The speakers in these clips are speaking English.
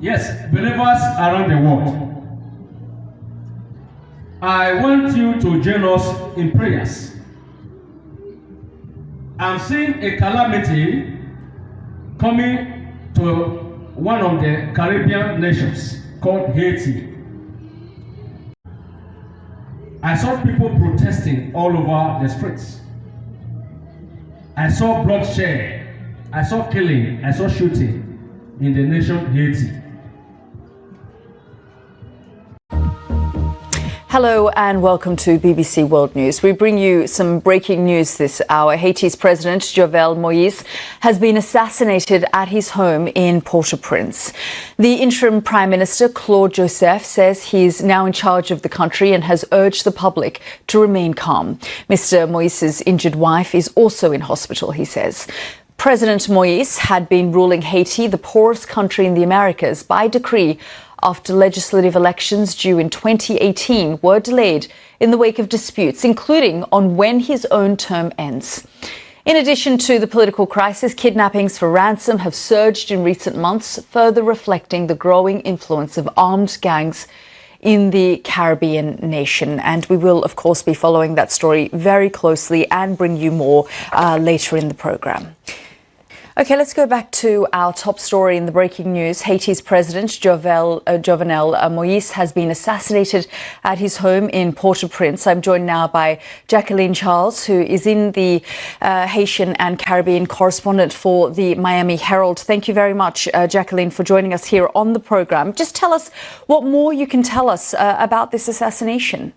Yes, believers around the world, I want you to join us in prayers. I'm seeing a calamity coming to one of the Caribbean nations called Haiti. I saw people protesting all over the streets. I saw bloodshed. I saw killing. I saw shooting in the nation Haiti. Hello and welcome to BBC World News. We bring you some breaking news this hour. Haiti's President Jovenel Moïse has been assassinated at his home in Port-au-Prince. The interim Prime Minister, Claude Joseph, says he's now in charge of the country and has urged the public to remain calm. Mr. Moïse's injured wife is also in hospital, he says. President Moïse had been ruling Haiti, the poorest country in the Americas, by decree after legislative elections due in 2018 were delayed in the wake of disputes, including on when his own term ends. In addition to the political crisis, kidnappings for ransom have surged in recent months, further reflecting the growing influence of armed gangs in the Caribbean nation. And we will, of course, be following that story very closely and bring you more later in the programme. OK, let's go back to our top story in the breaking news. Haiti's President Jovenel Moïse has been assassinated at his home in Port-au-Prince. I'm joined now by Jacqueline Charles, who is in the Haitian and Caribbean correspondent for the Miami Herald. Thank you very much, Jacqueline, for joining us here on the programme. Just tell us what more you can tell us about this assassination.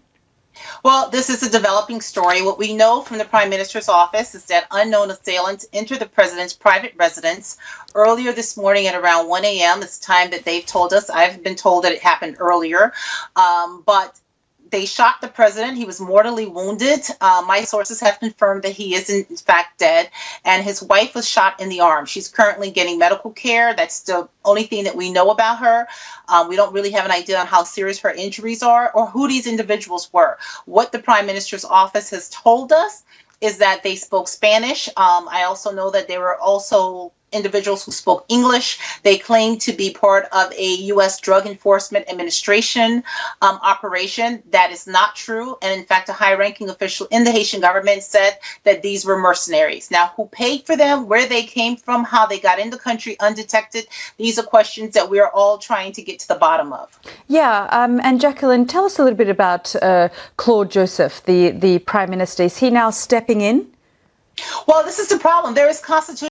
Well, this is a developing story. What we know from the Prime Minister's office is that unknown assailants entered the president's private residence earlier this morning at around 1 a.m. It's time that they've told us. I've been told that it happened earlier, but they shot the president. He was mortally wounded. My sources have confirmed that he is in fact dead, and his wife was shot in the arm. She's currently getting medical care. That's the only thing that we know about her. We don't really have an idea on how serious her injuries are or who these individuals were. What the Prime Minister's office has told us is that they spoke Spanish. I also know that they were also individuals who spoke English. They claim to be part of a U.S. Drug Enforcement Administration operation. That is not true. And in fact, a high-ranking official in the Haitian government said that these were mercenaries. Now, who paid for them, where they came from, how they got in the country undetected, these are questions that we are all trying to get to the bottom of. Yeah, and Jacqueline, tell us a little bit about Claude Joseph, the Prime Minister. Is he now stepping in? Well, this is the problem. There is constitutional